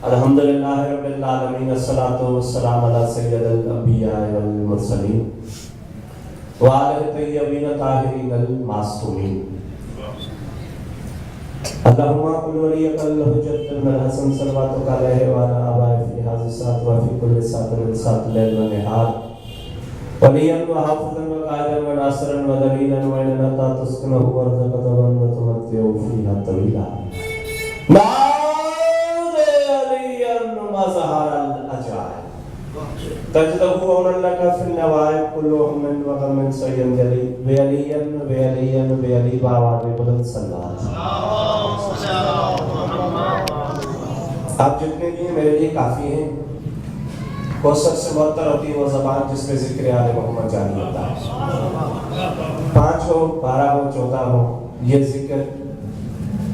الحمدللہ رب العالمین الصلاۃ والسلام علی سید الانبیاء والمرسلین وعلی الطیبین الطاہرین المعصومین اللہم قل ولیک الحجۃ بن الحسن صلواتک علیہ وعلی آبائہ فی ھذا الساعۃ وفی کل ساعۃ من ساعات اللیل والنہار ولیاً وحافظاً وقائداً وناصراً ودلیلاً وإننا تسكنه وارزقته وتمتعه فيها طويلا نادى عليا مظهر الأجائب تجده عونا لك في النوائب كل هم وغم سيد جلي بيلي بابا بلند صلوات آپ جتنے بھی ہیں میرے لیے کافی ہیں. کوثر سے معطر ہوتی ہے وہ زبان جس میں ذکر آل محمد جاری ہوتا ہے. 5 ہو 12 ہو 14 ہو یہ ذکر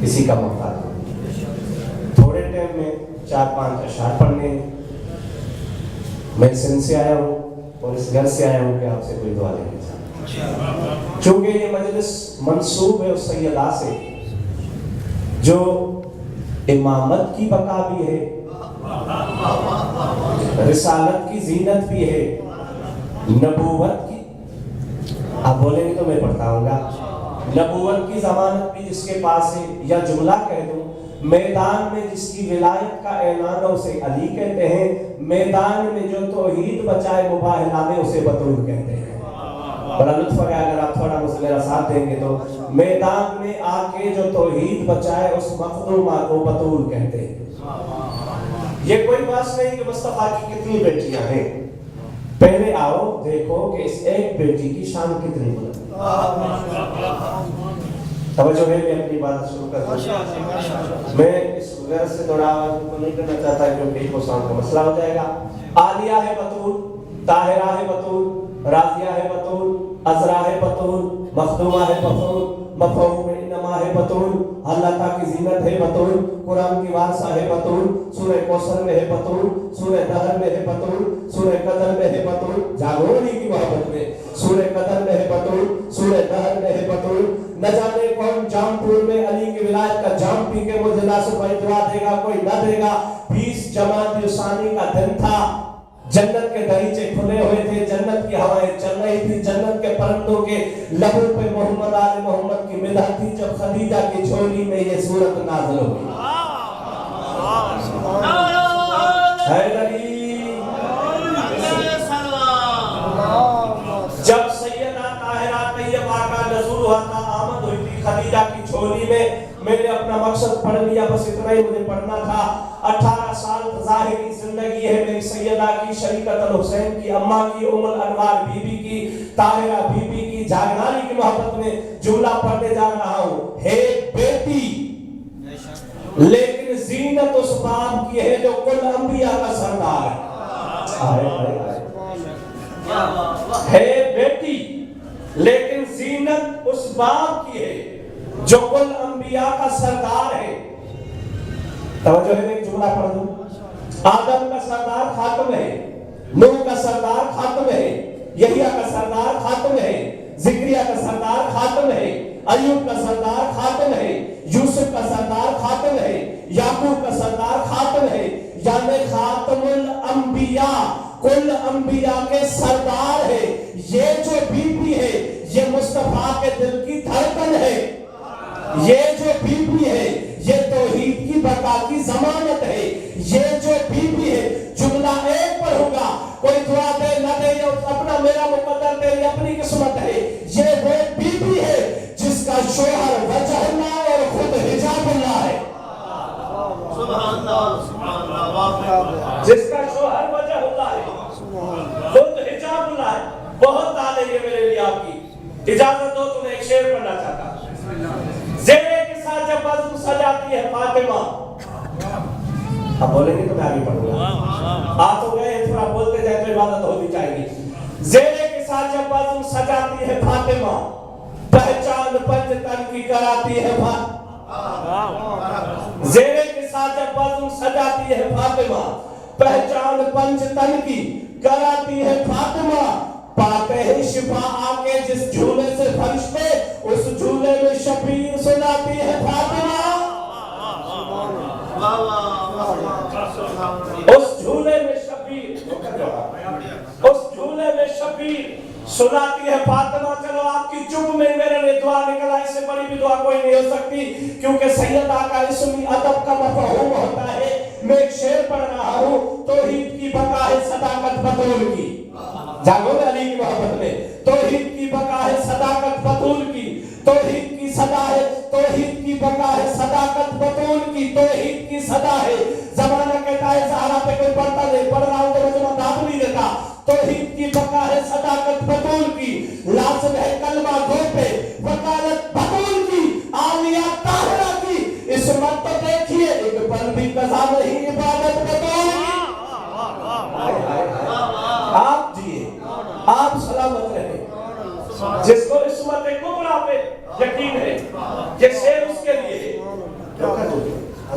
کسی کا محتاج ہو. تھوڑے ٹائم میں 4-5 اشعار پڑھنے. میں سندھ سے آیا ہوں اور اس گھر سے آیا ہوں کہ آپ سے کوئی دعا لینا چاہتا ہوں. چونکہ یہ مجلس منسوب ہے اس سیدہ سے جو امامت کی بقا بھی ہے, رسالت کی زینت بھی ہے, نبوت کی, آپ بولیں گے تو میں پڑھتا ہوں گا, نبوت کی ضمانت بھی جس کے پاس ہے. یا جملہ کہہ دوں, میدان میں جس کی ولایت کا اعلان ہے اسے علی کہتے ہیں, میدان میں جو توحید بچائے مباہلہ میں اسے بطول کہتے ہیں. بڑا لطف ہے اگر آپ تھوڑا مجھ سے میرا ساتھ دیں گے تو. میدان میں آ کے جو توحید بچائے اس مخدومہ کو بطول کہتے ہیں. یہ کوئی بات نہیں کہ مصطفیٰ کی کتنی بیٹیاں ہیں, پہلے آؤ دیکھو کہ اس ایک بیٹی کی شان کتنی بلند. توجہ ہے, میں اپنی بات شروع کرتا ہوں. میں اس غیر سے دوڑا کو نہیں کرنا چاہتا کیونکہ ایک وسان کا مسئلہ ہو جائے گا. عالیہ ہے بطول, طاہرہ ہے بطول, راضیہ ہے بطول, عذرا ہے بطول, مخدومہ ہے بطول, مفہوم انما ہے بطول, اللہ تعالیٰ کی زینت ہے بطول, قرآن کی وارثہ ہے بطول, سورہ کوثر میں ہے بطول, سورہ دہر میں ہے بطول, سورہ قدر میں ہے بطول, جاگوری کی محبت میں, سورہ قدر میں ہے بطول, سورہ دہر میں ہے بطول. نہ جانے کون جام پور میں علی کی ولایت کا جام پی کے مجھے ناصر بھائی دعا دے گا, کوئی نہ دے گا. 20 جماعت ثانی کا دن تھا, جنت کے دریچے کھلے ہوئے تھے, جنت کی ہوائیں چل رہی تھی, جنت کے پرندوں کے لبوں پہ محمد آل محمد کی مدح تھی. جب خدیجہ کی جھولی میں یہ سورت نازل ہوئی, جب سیدہ طاہرہ طیبہ کا نزول ہوا تھا, آمد ہوئی تھی خدیجہ کی جھولی میں. میں نے اپنا مقصد پڑھ لیا, بس اتنا ہی مجھے پڑھنا تھا. 18 سال ظاہری زندگی ہے میری سیدہ کی, شریکت الحسین کی, اماں کی, ام الانوار بی بی کی, طاہرہ بی بی کی, جاگنانی کی محبت میں جملہ پڑھنے جا رہا ہوں. ہے بیٹی لیکن زینت اس باپ کی ہے جو کل انبیاء کا سردار ہے. بیٹی لیکن زینت اس باپ کی ہے جو کل انبیاء کا سردار ہے. توجہ ہے, میں جملہ پڑھ دوں. آدم کا سردار خاتم ہے, نوح کا سردار خاتم ہے, یحییٰ کا سردار خاتم ہے, زکریا کا سردار خاتم ہے, ایوب کا سردار خاتم ہے, یوسف کا سردار خاتم ہے, یعقوب کا سردار خاتم ہے. یعنی خاتم الانبیاء کل انبیاء کے سردار ہے. یہ جو بی بی ہے یہ مصطفیٰ کے دل کی دھڑکن ہے. یہ جو بی بی ہے یہ توحید کی بقا کی ضمانت ہے. یہ جو بی بی ہے, جملہ ایک پر ہوگا, کوئی دعا دے نہ دے یہ اپنا میرا مقدر تیری اپنی قسمت ہے. یہ وہ بی بی ہے جس کا شوہر وجہ اللہ اور خود حجاب اللہ ہے. جس کا شوہر وجہ اللہ ہے, خود حجاب اللہ ہے. بہت تعلیم ہے میرے لیے آپ کی, اجازت دو تو میں ایک شعر پڑھنا چاہتا ہوں. زیرے کے ساتھ جب بزم سجاتی ہے فاطمہ, اب بولیں گے تو میں آگے پڑھوں گا, آ تو گئے تھوڑا بولتے جائے تو عبادت ہوتی جائے گی. زیرے کے ساتھ جب بزم سجاتی ہے فاطمہ, پہچان پنج تن کی کراتی ہے زیرے کے ساتھ جب بزم سجاتی ہے فاطمہ, پہچان پنج تن کی کراتی ہے فاطمہ. پاتے ہیں شفا آکے جس جھولے سے فرشتے, اس جھولے میں شبیر سناتی ہے فاطمہ. उस झूले में शबीर, उस झूले में शबीर सुनाती है फातिमा, चलो आपकी चुप में मेरे लिए दुआ निकला, इससे बड़ी भी दुआ कोई नहीं हो सकती, क्योंकि सैयदा का इसमी अदब का मफहूम होता है। मैं एक शेर पढ़ रहा हूँ, तौहीद की बका है सदाकत बतूल की, जागो अली की मोहब्बत में, तौहीद की बका है सदाकत बतूल की, तौहीद की सदा है, तौहीद की बका है सदाकत बतूल की, तौहीद की सदा है। जमाना कहता है ज़हरा पे कोई पढ़ता नहीं, पढ़ रहा हूँ तो मैं तुम्हें दाद नहीं देता। तौहीद की बका है सदाकत बतूल की, लाज़िम है कलमा दो पे वकालत बतूल की, आलिया ताहरा की, इस मत तो देखिए एक पल भी कज़ा नहीं इबादत बतूल की। आप जिए, आप सलामत रहे। जिसको इस्मत कुबरा पे यकीन है, ये शेर उसके लिए है।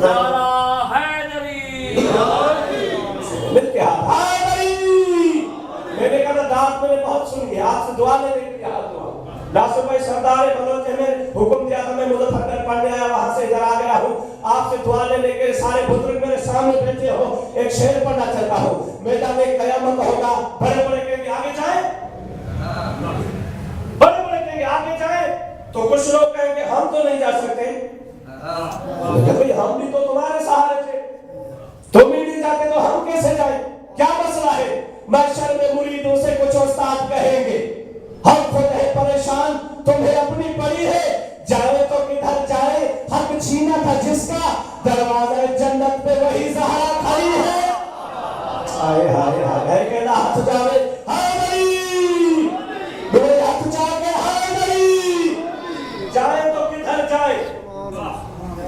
नारा हैदरी, मिलके हाथ हैदरी। मैंने कहा दाद मैंने बहुत सुन लिया, आपसे दुआ लेने के लिए हाथ दुआ। नासिर भाई सरदार बलोच ने हुक्म दिया था, मैं मुजफ्फरनगर पढ़ने आया, वहां से इधर आ गया हूँ, आपसे दुआ लेने के सारे बुजुर्ग मेरे सामने बैठे हो, एक शेर पढ़ना चाहता हूँ। मैदान क़यामत होगा, बड़े बड़े कहेंगे आगे जाए, बड़े बड़े कहेंगे आगे जाए, तो कुछ लोग कहेंगे हम तो नहीं जा सकते। भाई हम भी तो तुम्हारे सहारे थे, तुम ही नहीं जाते तो हम कैसे जाए, क्या मसला है। महशर में मुरीदों से कुछ उस्ताद कहेंगे, हम खुद है परेशान, तुम्हें अपनी पड़ी है, जाए तो किधर जाए, हक छीना था जिसका, दरवाजा जन्नत पे वही ज़हरा खड़ी है। हाय हाय हाय कहना हाथ जावे हैदरी, मेरे हाथ जाके हैदरी, जाए तो किधर जाए,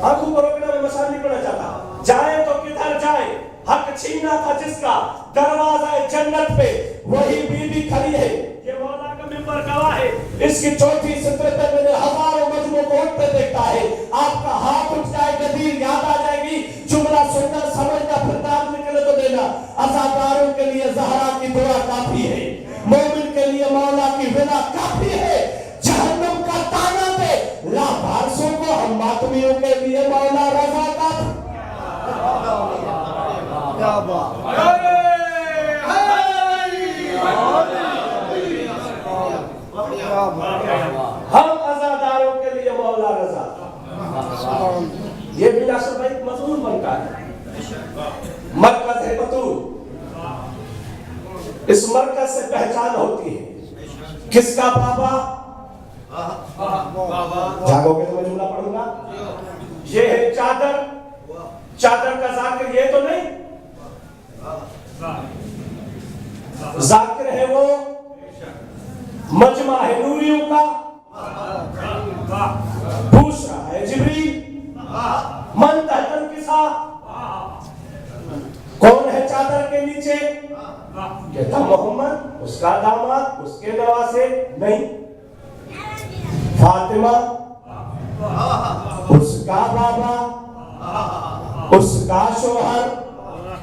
आंखों को रोकना मैं मसाल नहीं पढ़ना चाहता, जाए तो किधर जाए, हक छीना था जिसका, दरवाजा जन्नत पे वही बीबी खड़ी है। ये मौला का मिंबर गवाह है, इसकी चौथी सितरत पे मैंने हजारों मजमू को उठते देखता है। आपका हाथ उठ जाए, गदीर याद आ जाएगी, जुमला सुनना समझना, फिर दाद निकले तो देना। अज़ादारों के लिए ज़हरा की दुआ काफी है, मोमिन के लिए मौला की विला काफी है, जहन्नम का ताना पे लाभांशों को हम मातमियों के लिए मौला रज़ा का। हम अज़ादारों के लिए मौला रज़ा, ये भी नासिर भाई मजमून बनता है। मरकज है बतूल, इस मरकज से पहचान होती है किसका बाबा, जागोगे तो मैं जुमला पढ़ूंगा। ये है चादर, चादर का जाकिर ये तो नहीं, जाकिर है वो मजमा है नूरियों का, दूसरा है जिब्रील, मन तहतन किसा, कौन है चादर के नीचे, कहता मोहम्मद, उसका दामाद, उसके नवासे नहीं, फातिमा, उसका बाबा, उसका शोहर,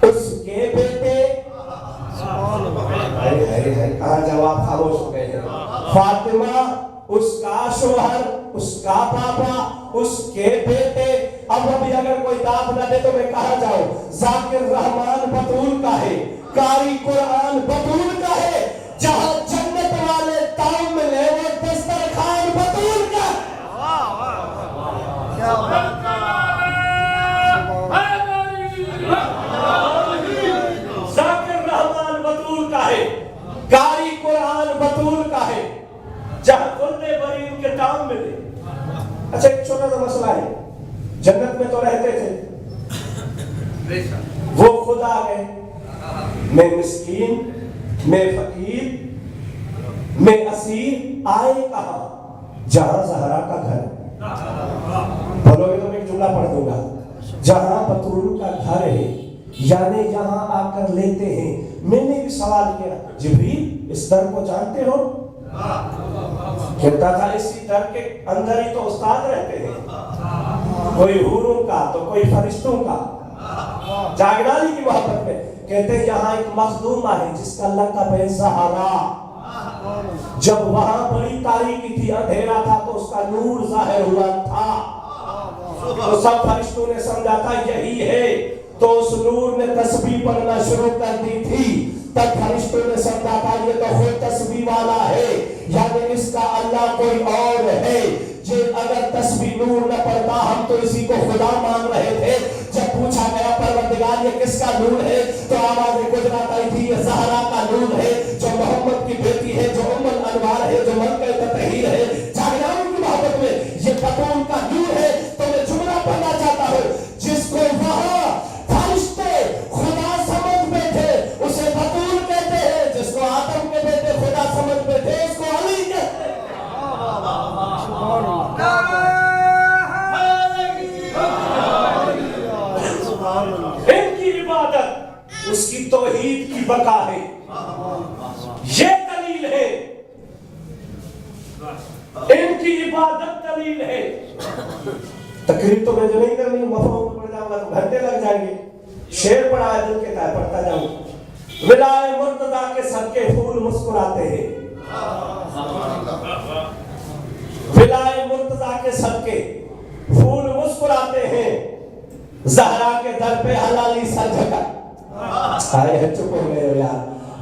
उसके बेटे। कहाँ जवाब खामोश हो गए हैं। फातिमा, उसका शोहर, उसका बाबा, उसके बेटे। अब अभी अगर कोई दाद न दे तो मैं कहाँ जाऊं। जाकिर रहमान बतूल का है, कारी कुरान बतूल का है, जहां जन्नत वाले ताम मिले वो दस्तरखान बतूल का। जाकिर रहमान बतूल का है, कारी कुरान बतूल का है, जहां कुल्ले बरी उनके ताम मिले। अच्छा एक छोटा सा मसला है, जन्नत में तो रहते थे, वो खुद आ गए, मैं मिस्कीन, मैं फकीर, मैं असीर, आए कहां, जहां ज़हरा का घर। बोलोगे तो मैं एक जुमला पढ़ दूंगा, जहां बतूल का घर है, यानी यहाँ आकर लेते हैं। मैंने भी सवाल किया, जिब्रील इस दर को जानते हो? कहता था इसी दर के अंदर ही तो उस्ताद रहते हैं, कोई हूरों का तो कोई फरिश्तों का। जागरानी की मोहब्बत में कहते हैं यहाँ एक मखदूमा है जिसका लक़ब है ज़हरा। जब वहां बड़ी तारीकी थी, अंधेरा था, तो उसका नूर ज़ाहिर हुआ था। تو سب فرشتوں نے سمجھا تھا یہی ہے، تو اس نور نے تسبیح پڑھنا شروع کر دی تھی۔ تب فرشتوں نے سمجھا تھا یہ تو خود تسبیح والا ہے، یعنی اس کا اللہ کوئی اور ہے۔ اگر تسبیح نور نہ پڑھتا ہم تو اسی کو خدا مان رہے تھے۔ جب پوچھا گیا پروردگار یہ کس کا نور ہے، تو آواز گجرات آئی تھی یہ زہرا کا نور ہے، جو محمد کی بیٹی ہے، جو ام الانوار ہے، جو ملکہ تطہیر ہے، جاگران کی محبت میں یہ بطول کا نور ہے۔ تو میں جملہ پڑھنا چاہتا ہوں، جس کو وہاں فرشتے خدا سمجھ بیٹھے اسے بطول کہتے ہیں، جس کو آدم کے بیٹے خدا سمجھ بیٹھے اس کو علی کہتے ہیں۔ ان کی عبادت اس کی توحید کی بقا ہے، یہ دلیل ہے، ان کی عبادت دلیل ہے۔ تقریر تو میں جو نہیں کرنی مفہوم میں پڑھ جاؤں گا تو گھنٹے لگ جائیں گے، شعر پڑھا ہے دل کے تائے پڑھتا جاؤں۔ ولائے مرتضیٰ کے صدقے پھول مسکراتے ہیں، ولائے مرتضیٰ کے صدقے پھول مسکراتے ہیں، زہرا کے در پہ حلالی سر جھکا۔ آئے ہیں چپ ہو گئے ہو یار،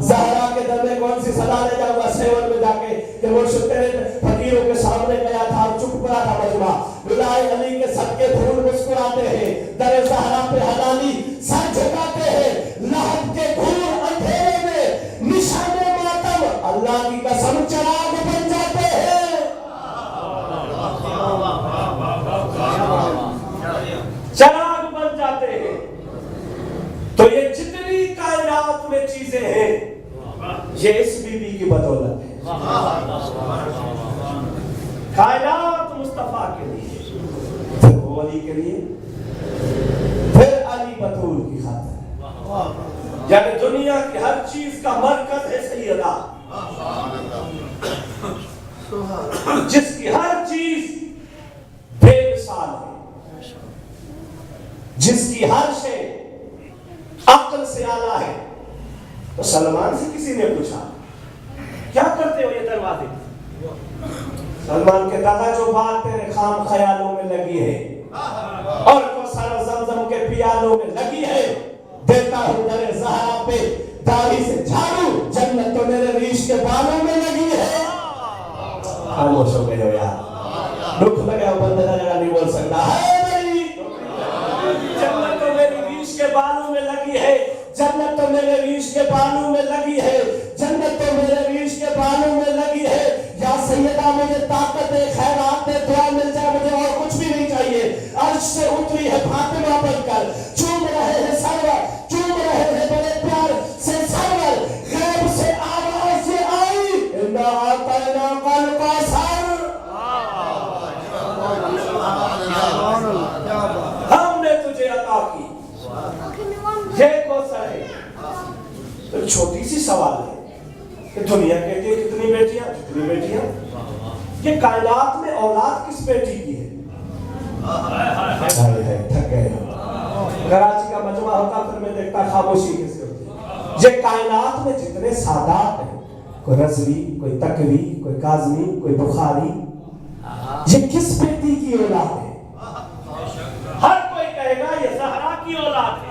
زہرا کے در میں کون سی صدا لے جاؤں گا سیون میں جا کے کہ وہ تیرے فقیروں کے سامنے گیا تھا اور چپ کرا تھا مجمع۔ ولائے علی کے صدقے پھول مسکراتے ہیں، در زہرا پہ حلالی سر جھکاتے ہیں، لہب کے گھور اندھیرے میں نشان ماتم اللہ کی قسم چراغ بن جاتے ہیں۔ چراغ بن جاتے ہیں۔ تو یہ جتنی کائنات میں چیزیں ہیں یہ اس بی بی کی بدولت ہے۔ کائنات مصطفیٰ کے لیے، پھر وہ علی کے لیے، پھر علی بطول کی خاطر، یعنی دنیا کی ہر چیز کا مرکز ہے سیدہ، جس کی ہر چیز بے مثال ہے، جس کی ہر شے عقل سے اعلیٰ ہے۔ تو سلمان سے کسی نے پوچھا کیا کرتے ہو یہ دروازے؟ سلمان کہتا تھا جو بات تیرے خام خیالوں میں لگی ہے اور کوثر زمزم کے پیالوں میں لگی ہے، دیتا ہوں در زہرا پہ داڑھی سے جھاڑو، جنت تو میرے ریش کے بالوں میں لگی ہے۔ خاموش ہو گئے ہو یار، دکھ لگا بندہ جگہ نہیں بول سکتا ہے نہیں، جنت تو میری ریش کے بالوں میں لگی ہے، جنت تو میرے ریش کے بالوں میں لگی ہے، جنت تو میرے ریش کے بالوں میں لگی ہے۔ یا سیدہ مجھے طاقت دے، خیرات دے، دعا مل جائے، مجھے اور کچھ بھی نہیں چاہیے۔ عرش سے اتری ہے فاطمہ بن کر، چوم رہے ہیں سرور، چوم رہے ہیں بڑے پیار سے سرور، غیب سے آواز یہ آئی اِنَّا أَعْطَيْنَاكَ الْكَوْثَرَ، ہم نے تجھے عطا کی یہ کوثر ہے۔ تو چھوٹی سی سوال ہے کہ دنیا کہتی ہے کتنی بیٹیاں، کتنی بیٹیاں، یہ کائنات میں اولاد کس بیٹی کی ہے؟ تھک گئے، کراچی کا مجمع ہوتا پھر میں دیکھتا خاموشی کس ہوتی۔ یہ کائنات میں جتنے سادات ہیں، کوئی رضوی، کوئی تقوی، کوئی کاظمی، کوئی بخاری، یہ کس بیٹی کی اولاد ہے؟ ہر کوئی کہے گا یہ زہرا کی اولاد ہے۔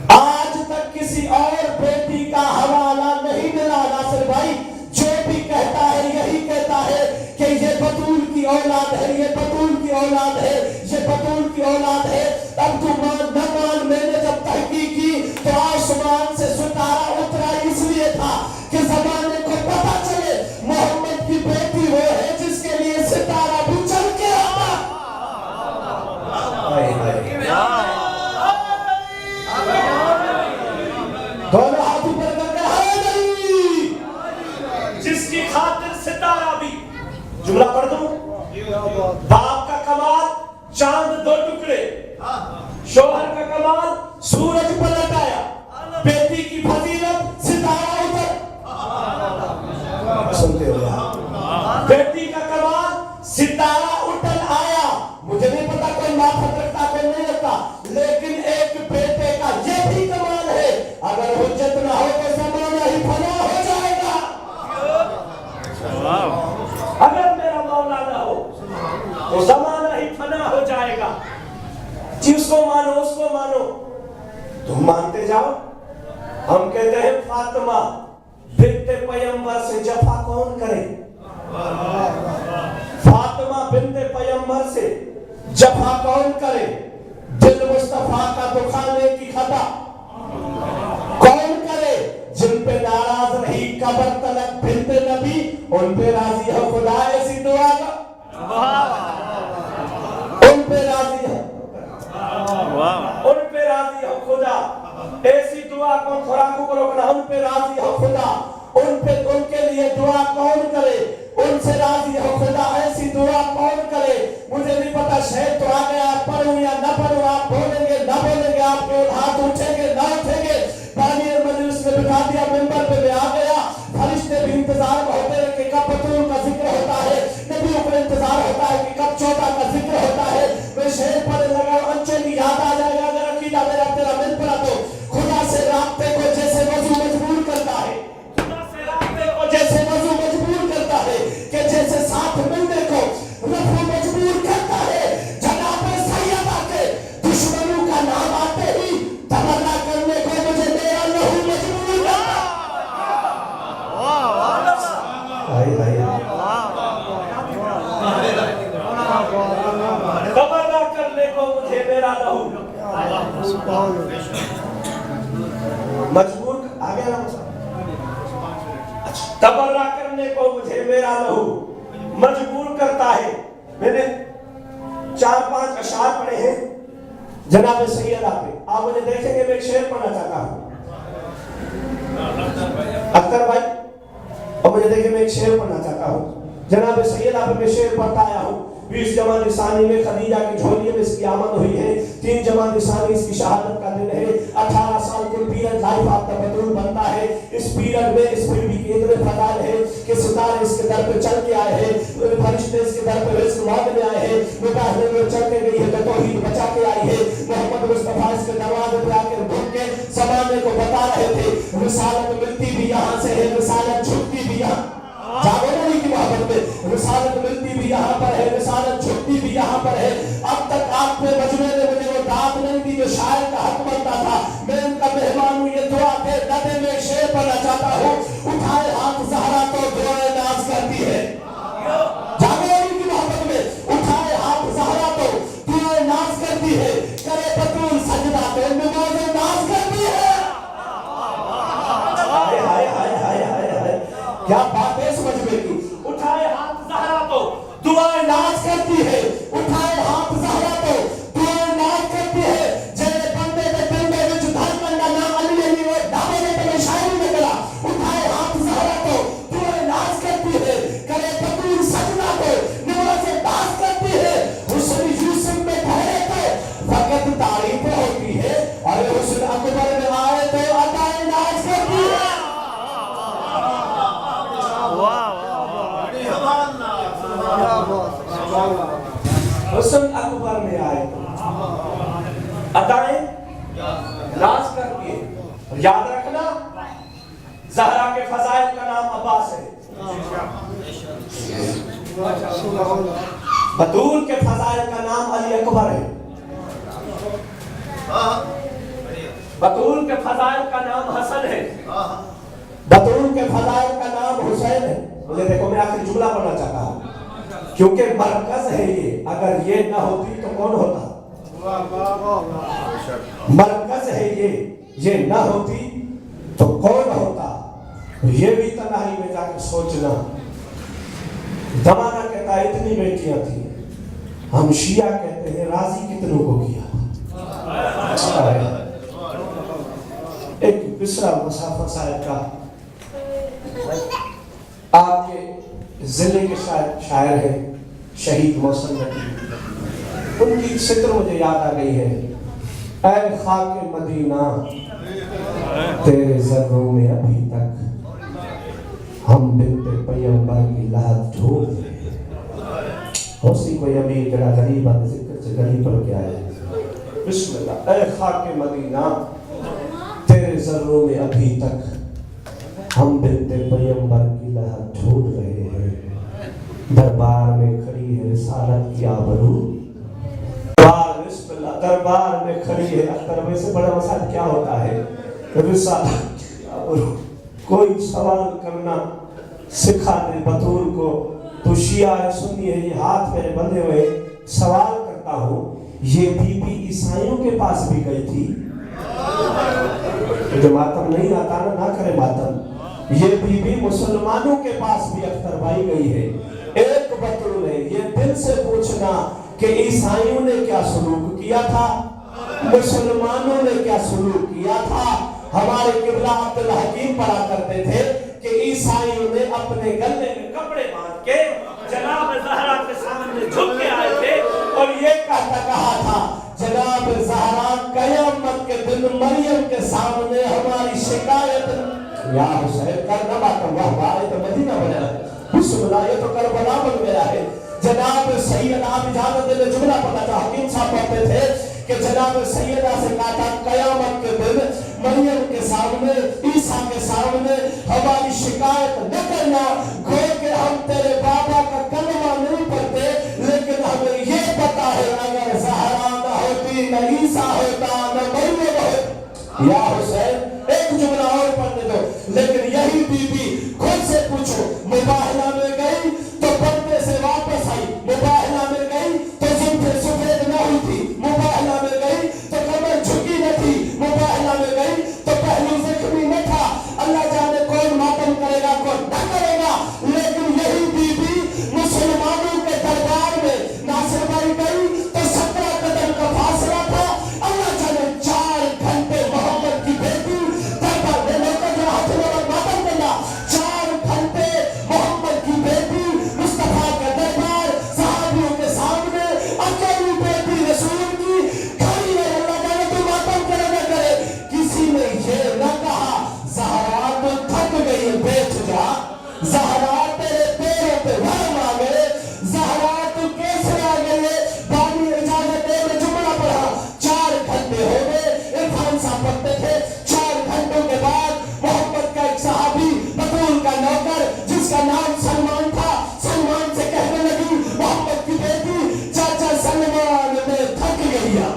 آج تک کسی اور بیٹی کا حوالہ نہیں ملا ناصر بھائی، جو بھی کہتا ہے یہی کہتا ہے کہ یہ بطول کی اولاد ہے، یہ بطول کی اولاد ہے، یہ بطول کی اولاد ہے۔ اب تو مان نہ مان، میں نے جب تحقیق کی تو آسمان سے ستارہ اترا اس لیے تھا کہ زمانے کو پتہ چلے محمد کی بیٹی وہ ہے جس کے لیے ستارہ بھی چل کے آتا۔ دونوں ہاتھ اوپر کر کے ہائے نہیں، جس کی خاطر ستارہ بھی، جملہ پڑھ دوں، باپ کا کمال چاند دو ٹکڑے، شوہر کا کمال سورج پلٹ آیا، بیٹی کی فضیلت ستارہ اتر۔ سنتے ہو یار، بیٹی کا کمال ستارہ اٹھل آیا۔ مجھے نہیں پتا کوئی معرفت رکھتا کوئی نہیں رکھتا، لیکن ایک بیٹے کا یہ بھی کمال ہے، اگر حجت نہ ہو تو زمانہ ہی فنا ہو جائے گا۔ اگر میرا مولا نہ ہو तो जमाना ही फना हो जाएगा। जी उसको मानो, उसको मानो, तुम मानते जाओ। हम कहते हैं फातिमा बिन्ते पैगंबर से जफा कौन करे? फातिमा बिन्ते पैगंबर से जफा कौन करे? दिल मुस्तफा का दुखाने की खता कौन करे? जिन पे नाराज रही कब्र तलक बिन्ते नबी, उन पे राजी हो खुदा। ऐसी दुआ का उन पे राजी है, उन पे राजी हो खुदा। ऐसी दुआ को खुराकू को रोकना, उन पे राजी हो खुदा। उन पे उनके लिए दुआ कौन करे? उनसे राजी हो खुदा। ऐसी दुआ कौन करे? मुझे नहीं पता शहर तो आ गया, पढ़ूं या न पढ़ूं, आप बोलेंगे न बोलेंगे, आपके हाथ उठेंगे न उठेंगे। तालीम मजलिस में बिठा दिया, मिंबर पे मैं आ गया। फरिश्ते भी इंतजार में होते हैं कि कब बतूल का जिक्र होता है, नबियों को इंतजार होता है कि कब चौथा का जिक्र होता है। मैं शहर पढ़ने लगा, अंचल की याद आ जाएगा। अगर अकीदा मेरा तेरा मिल पड़ा तो खुदा से राब्ते को जैसे वजू मजबूर करता है, खुदा से राब्ते को जैसे वजू मजबूर करता है, कि जैसे साथ मिलने को रफू मजबूर करता है। जनाब सैयदा के दुश्मनों का नाम आते ही तमन्ना करने को मुझे मेरा लहू मजबूर करता। तमन्ना करने को मुझे मेरा लहू मजबूर आ गया ना। तबर्रा करने को मुझे मेरा लहू मजबूर करता है। मैंने 4-5 अशार पढ़े हैं जनाब सैयदा पे। आप मुझे देखेंगे, मैं एक शेर पढ़ना चाहता हूँ अख्तर भाई, और मुझे देखिए मैं एक शेर पढ़ना चाहता हूँ जनाब सैयदा पे। मैं शेर पढ़ता आया हूँ। 20 जमाने सानी में खदीजा की झोली में इसकी आमद हुई है। 3 जमाने सानी इसकी शहादत का दिन है। 18 साल के पीरियड लाइफ आपका बदरूल बनता है। इस पीरियड में इस फिल्म की इतने फजाइल है कि सितारे इसके दर पे चल के आए हैं, फरिश्ते इसके दर पे रिज़्क़ मांगने आए हैं, मुकाबले में चल के गई है, तौहीद बचा के आई है। मोहम्मद मुस्तफा इसके दरवाजे पे आकर ढूंढ के ज़माने को बता रहे थे, रिसालत मिलती भी यहाँ से है, रिसालत छुपती भी यहाँ। जागोरी की मोहब्बत में रिसालत मिलती भी यहाँ पर है, रिसालत छुपती भी यहाँ पर है। अब तक आपने मजमे ने मुझे वो दात नहीं दी जो शायर का हक बनता था। मैं उनका मेहमान हूँ, ये दुआ दे नदे में शेर पढ़ना चाहता हूँ। उठाए हाथ ज़हरा तो दुआए नाज करती है। जागोरी की मोहब्बत में उठाए हाथ ज़हरा तो दुआए नाज करती है, करे बतूल सजदा तो नमाज़े नाज करती है। हाय हाय हाय हाय हाय हाय, क्या बात है समझ में की। उठाए हाथ ज़हरा तो दुआएं नाज करती है, उठाए हाथ ज़हरा तो दुआएं नाज करती है। जेरे बंदे दे दिल दे विच धड़कन दा नाम अली नहीं वो ढाबे दे ते शायरी में गला। उठाए हाथ ज़हरा तो दुआएं नाज करती है, करे बतूल सजना तो नमाज़े नाज करती है। हुस्न यूसुफ में ठहरे तो फकत तारीफ़ होती है, और हुस्न अकबर में आए तो अदाएं नाज करती है। हुस्न अकबर में आए अदाएं नाज करती है। और याद रखना, ज़हरा के फजाइल का नाम अब्बास है, बतूल के फजाइल का नाम अली अकबर है, बतूल के फजाइल का नाम हसन है, बतूल के फजाइल का नाम हुसैन है। मुझे देखो, मैं आखिरी जुमला पढ़ना चाहता हूँ, क्योंकि मरकज है ये। अगर ये ना होती तो कौन होता? मरकज है ये ना होती तो कौन होता? ये भी तन्हाई में जाकर सोचना। जमाना कहता है इतनी बेटियां थी, हम शिया कहते हैं राजी कितनों को किया। एक बिसरा मुसाफिर साहब का, आपके जिले के शायर हैं शहीद मोहसिन नकवी, उनकी सित्र मुझे याद आ गई है। ऐ खाके मदीना तेरे ज़र्रों में अभी तक हम बिन्ते पैगंबर की लहद ढूंढ रहे। उसी कोई अमीर जरा गरीब जिक्र से गरीब पर क्या है। बिस्मिल्लाह। ऐ खाके मदीना तेरे ज़र्रों में अभी तक हम बिन्ते पैगंबर की लहद ढूंढ रहे हैं। दरबार में खड़ी रही है रिसालत की आबरू, दरबार में खड़ी है। अख्तर से बड़ा मसाल क्या होता है, रिसालत की आबरू। कोई सवाल करना सिखा दे बतूल को, तो शिया है सुन्नी है, ये हाथ मेरे बंधे हुए सवाल करता हूँ, ये बीबी ईसाइयों के पास भी गई थी? जो मातम नहीं आता ना करे मातम। ये बीबी मुसलमानों के पास भी अख्तर भाई गई है। एक बतूल है, ये दिल से पूछना कि ईसाइयों ने क्या सलूक किया था, मुसलमानों ने क्या सलूक किया था। हमारे किबला अब्दुल हकीम पढ़ा करते थे कि ईसाइयों ने अपने गले में कपड़े बांध के जनाब ज़हरा के सामने झुक के आए थे और ये कहा था, जनाब ज़हरा क़यामत के दिन मरियम के सामने हमारी शिकायत या हुसैन करना बात वाह, तो मदीना बना है, बिस्मिल्लाह, ये तो करबला बन गया है। जनाब सैयद आप इजाजत दे, जुमला पता था, हकीम साहब पढ़ते थे कि जनाब सैयदा से कहा था क़यामत के दिन मरियम के सामने, ईसा के सामने हमारी शिकायत न करना। गो के हम तेरे बाबा का कलमा नहीं पढ़ते, लेकिन हमें ये पता है अगर ज़हरा न होती, न ईसा होता, न मरियम होती। या हुसैन एक जुमला और पढ़ने दो। लेकिन यही बीबी खुद से पूछो, मुबाहला में गई तो पर्दे से वापस आई, मुबाहला में गई तो जुल्फे सफेद न हुई थी, मुबाहला में गई तो कमर झुकी न थी, मुबाहला में गई तो पहलू जख्मी न था। अल्लाह जाने कौन मातम करेगा कौन न करेगा, लेकिन यही बीबी मुसलमानों के दरबार में नासिरबाई गई तो 17 कदम का फासला था। अल्लाह जाने 4 घंटे मोहम्मद की बेटी दरबार में लेकर जो हाथ में मातम करना, 4 घंटे मोहम्मद की बेटी मुस्तफा का दरबार सहाबियों के सामने अकेली बेटी रसूल की खड़ी है। अल्लाह जाने तू मातम करे न करे। किसी ने ये न कहा ज़हरा तो थक गई है, बैठ जा, ज़हरा तेरे पैरों पे भर मांगे, ज़हरा तू कैसे आ गई है। बानी इजाजत दे, मैं जुमला पढ़ा, 4 घंटे हो गए। इरफान साहब पढ़ते थे 4 घंटों के बाद मोहम्मद का एक सहाबी बतूल का नौकर जिसका नाम सलमान था, सलमान से कहने लगी मोहम्मद की बेटी चाचा सलमान में थक गई है,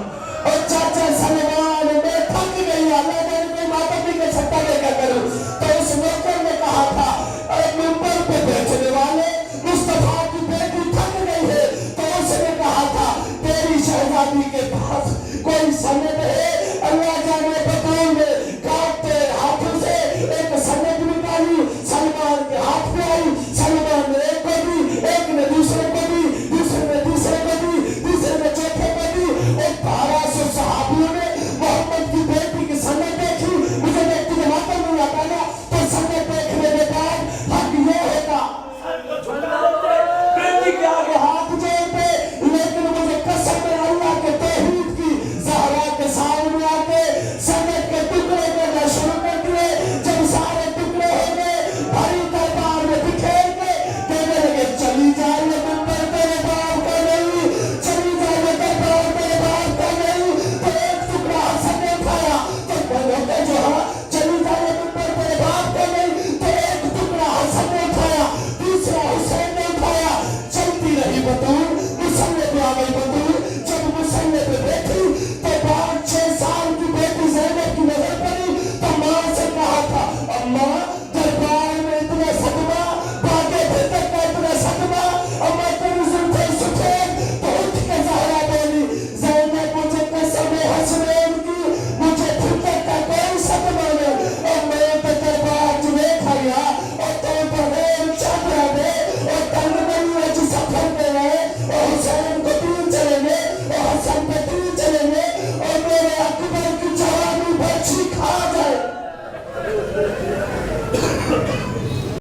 और चाचा सलमान में थक गई है, मैं कोई माता के छट्टा लेकर करूं। तो उस नौकर ने कहा था, अरे मिंबर पे बैठने वाले मुस्तफा की बेटी थक गई है। तो उसने कहा था तेरी शहजादी के पास कोई सनद है